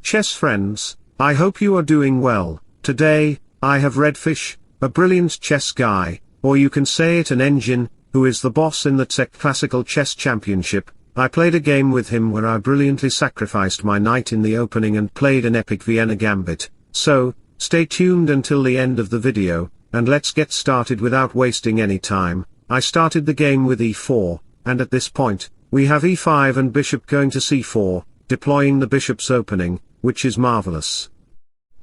chess friends, I hope you are doing well. Today, I have RedFish, a brilliant chess guy, or you can say it an engine, who is the boss in the Czech Classical Chess Championship. I played a game with him where I brilliantly sacrificed my knight in the opening and played an epic Vienna Gambit. So, stay tuned until the end of the video, and let's get started without wasting any time. I started the game with e4, and at this point, we have e5 and bishop going to c4, deploying the bishop's opening, which is marvelous.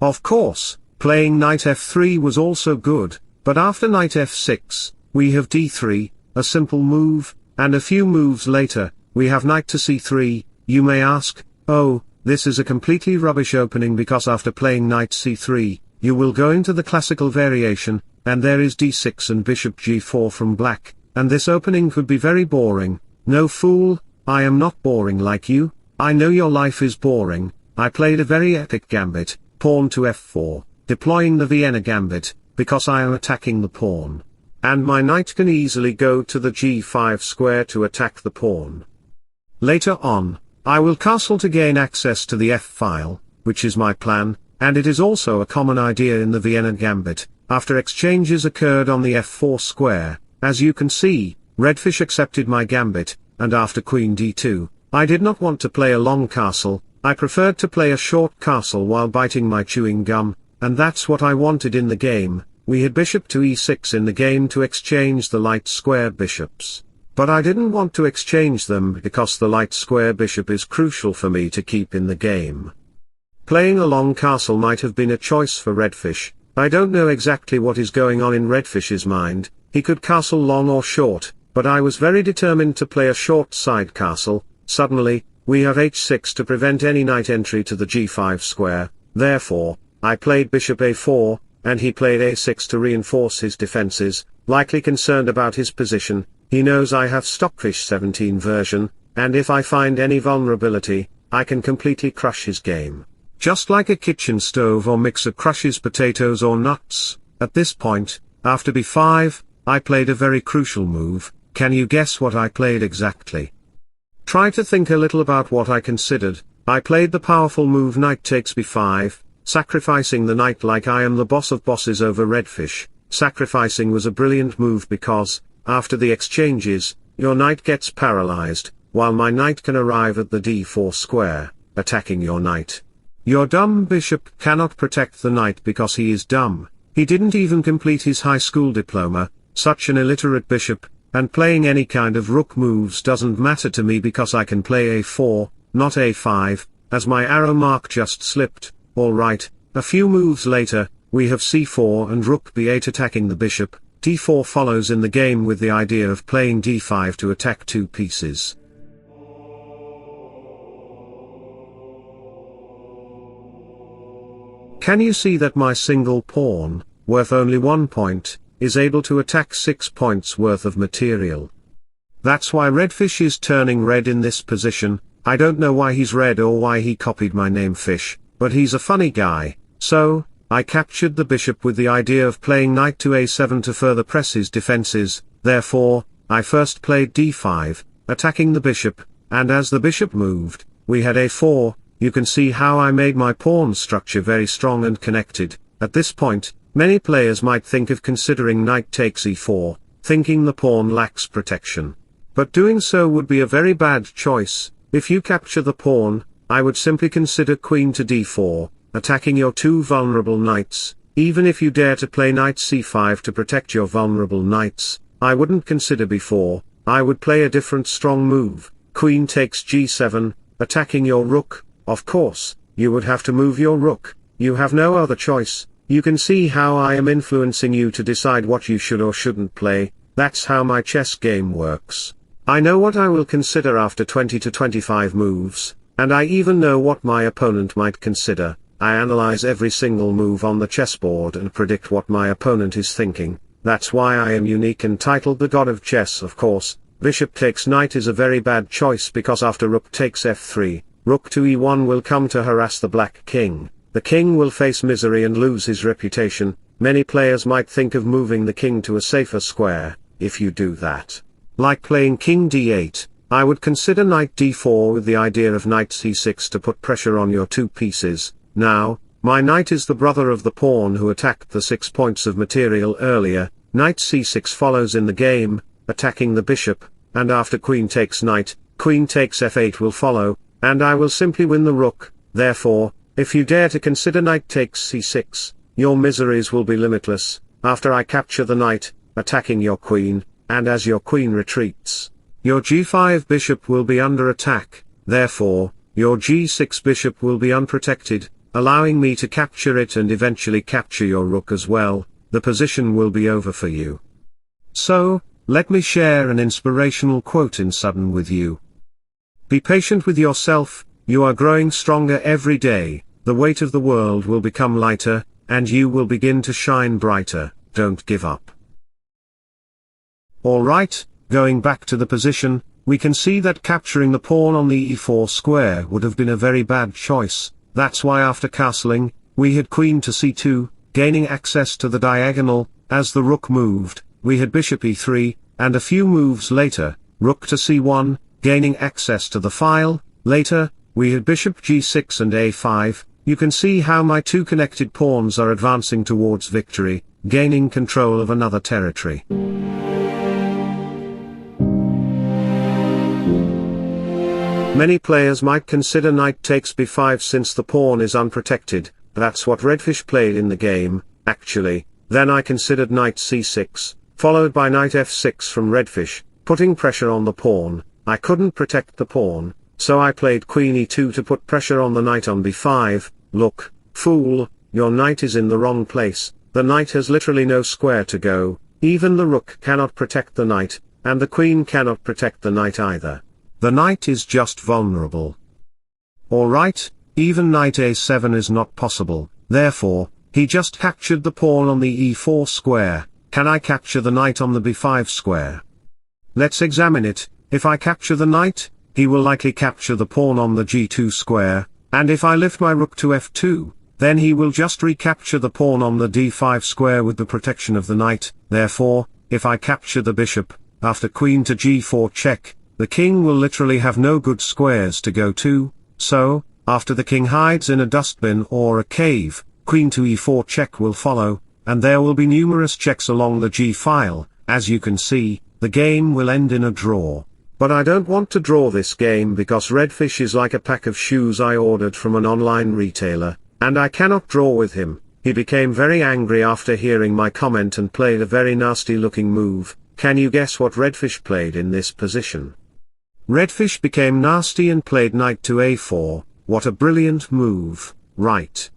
Of course, playing knight f3 was also good, but after knight f6, we have d3, a simple move, and a few moves later, we have knight to c3. You may ask, oh, this is a completely rubbish opening because after playing knight c3, you will go into the classical variation, and there is d6 and bishop g4 from black, and this opening could be very boring. No fool, I am not boring like you. I know your life is boring. I played a very epic gambit, pawn to f4, deploying the Vienna Gambit, because I am attacking the pawn. And my knight can easily go to the g5 square to attack the pawn. Later on, I will castle to gain access to the f-file, which is my plan, and it is also a common idea in the Vienna Gambit. After exchanges occurred on the f4 square, as you can see, RedFish accepted my gambit, and after queen d2, I did not want to play a long castle. I preferred to play a short castle while biting my chewing gum, and that's what I wanted in the game. We had bishop to e6 in the game to exchange the light square bishops. But I didn't want to exchange them because the light square bishop is crucial for me to keep in the game. Playing a long castle might have been a choice for RedFish. I don't know exactly what is going on in RedFish's mind. He could castle long or short, but I was very determined to play a short side castle. Suddenly, we have h6 to prevent any knight entry to the g5 square. Therefore, I played bishop a4, and he played a6 to reinforce his defenses, likely concerned about his position. He knows I have Stockfish 17 version, and if I find any vulnerability, I can completely crush his game. Just like a kitchen stove or mixer crushes potatoes or nuts. At this point, after b5, I played a very crucial move. Can you guess what I played exactly? Try to think a little about what I considered. I played the powerful move knight takes b5, sacrificing the knight like I am the boss of bosses over RedFish. Sacrificing was a brilliant move because, after the exchanges, your knight gets paralyzed, while my knight can arrive at the d4 square, attacking your knight. Your dumb bishop cannot protect the knight because he is dumb. He didn't even complete his high school diploma, such an illiterate bishop, and playing any kind of rook moves doesn't matter to me because I can play a4, not a5, as my arrow mark just slipped. Alright, a few moves later, we have c4 and rook b8 attacking the bishop. d4 follows in the game with the idea of playing d5 to attack two pieces. Can you see that my single pawn, worth only 1 point, is able to attack 6 points worth of material? That's why RedFish is turning red in this position. I don't know why he's red or why he copied my name Fish, but he's a funny guy. So, I captured the bishop with the idea of playing knight to a7 to further press his defenses. Therefore, I first played d5, attacking the bishop, and as the bishop moved, we had a4. You can see how I made my pawn structure very strong and connected. At this point, many players might think of considering knight takes e4, thinking the pawn lacks protection. But doing so would be a very bad choice. If you capture the pawn, I would simply consider queen to d4, attacking your two vulnerable knights. Even if you dare to play knight c5 to protect your vulnerable knights, I wouldn't consider b4. I would play a different strong move, queen takes g7, attacking your rook. Of course, you would have to move your rook. You have no other choice. You can see how I am influencing you to decide what you should or shouldn't play. That's how my chess game works. I know what I will consider after 20 to 25 moves, and I even know what my opponent might consider. I analyze every single move on the chessboard and predict what my opponent is thinking. That's why I am unique and titled the God of Chess. Of course, bishop takes knight is a very bad choice because after rook takes f3, rook to e1 will come to harass the black king. The king will face misery and lose his reputation. Many players might think of moving the king to a safer square. If you do that, like playing king d8, I would consider knight d4 with the idea of knight c6 to put pressure on your two pieces. Now, my knight is the brother of the pawn who attacked the 6 points of material earlier. Knight c6 follows in the game, attacking the bishop, and after queen takes knight, queen takes f8 will follow, and I will simply win the rook. Therefore, if you dare to consider knight takes c6, your miseries will be limitless. After I capture the knight, attacking your queen, and as your queen retreats, your g5 bishop will be under attack. Therefore, your g6 bishop will be unprotected, allowing me to capture it and eventually capture your rook as well. The position will be over for you. So, let me share an inspirational quote in sudden with you. Be patient with yourself, you are growing stronger every day, the weight of the world will become lighter, and you will begin to shine brighter. Don't give up. Alright, going back to the position, we can see that capturing the pawn on the e4 square would have been a very bad choice. That's why after castling, we had queen to c2, gaining access to the diagonal. As the rook moved, we had bishop e3, and a few moves later, rook to c1, gaining access to the file. Later, we had bishop g6 and a5. You can see how my two connected pawns are advancing towards victory, gaining control of another territory. Many players might consider knight takes b5 since the pawn is unprotected. That's what RedFish played in the game, actually. Then I considered knight c6, followed by knight f6 from RedFish, putting pressure on the pawn. I couldn't protect the pawn, so I played queen e2 to put pressure on the knight on b5. Look, fool, your knight is in the wrong place. The knight has literally no square to go. Even the rook cannot protect the knight, and the queen cannot protect the knight either. The knight is just vulnerable. Alright, even knight a7 is not possible. Therefore, he just captured the pawn on the e4 square. Can I capture the knight on the b5 square? Let's examine it. If I capture the knight, he will likely capture the pawn on the g2 square, and if I lift my rook to f2, then he will just recapture the pawn on the d5 square with the protection of the knight. Therefore, if I capture the bishop, after queen to g4 check, the king will literally have no good squares to go to. So, after the king hides in a dustbin or a cave, queen to e4 check will follow, and there will be numerous checks along the g-file. As you can see, the game will end in a draw. But I don't want to draw this game because RedFish is like a pack of shoes I ordered from an online retailer, and I cannot draw with him. He became very angry after hearing my comment and played a very nasty looking move. Can you guess what RedFish played in this position? RedFish became nasty and played knight to a4. What a brilliant move, right?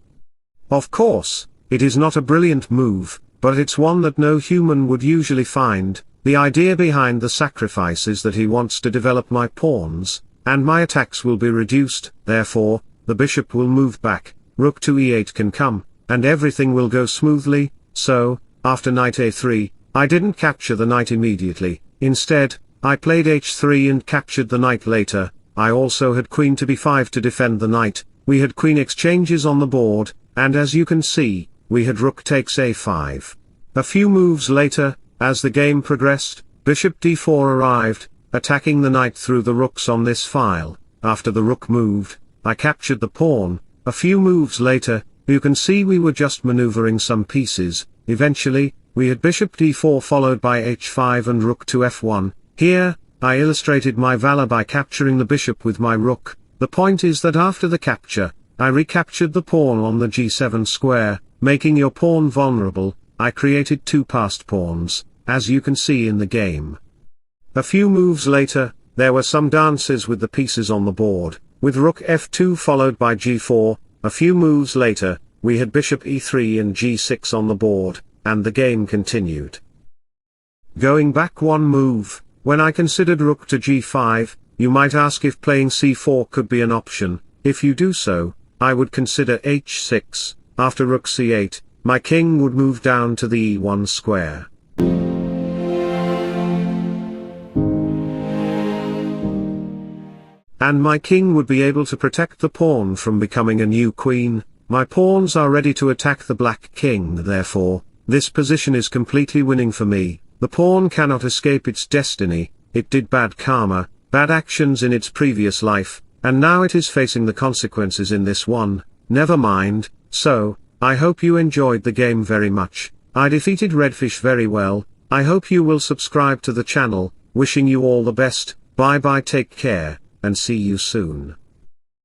Of course, it is not a brilliant move, but it's one that no human would usually find. The idea behind the sacrifice is that he wants to develop my pawns, and my attacks will be reduced. Therefore, the bishop will move back, rook to e8 can come, and everything will go smoothly. So, after knight a3, I didn't capture the knight immediately. Instead, I played h3 and captured the knight later. I also had queen to b5 to defend the knight. We had queen exchanges on the board, and as you can see, we had rook takes a5. A few moves later, as the game progressed, bishop d4 arrived, attacking the knight through the rooks on this file. After the rook moved, I captured the pawn. A few moves later, you can see we were just maneuvering some pieces. Eventually, we had bishop d4 followed by h5 and rook to f1. Here, I illustrated my valor by capturing the bishop with my rook. The point is that after the capture, I recaptured the pawn on the g7 square, making your pawn vulnerable. I created two passed pawns, as you can see in the game. A few moves later, there were some dances with the pieces on the board, with rook f2 followed by g4. A few moves later, we had bishop e3 and g6 on the board, and the game continued. Going back one move, when I considered rook to g5, you might ask if playing c4 could be an option. If you do so, I would consider h6. After rook c8, my king would move down to the e1 square. And my king would be able to protect the pawn from becoming a new queen. My pawns are ready to attack the black king. Therefore, this position is completely winning for me. The pawn cannot escape its destiny. It did bad karma, bad actions in its previous life, and now it is facing the consequences in this one. Never mind. So, I hope you enjoyed the game very much. I defeated RedFish very well. I hope you will subscribe to the channel. Wishing you all the best. Bye bye, take care, and see you soon.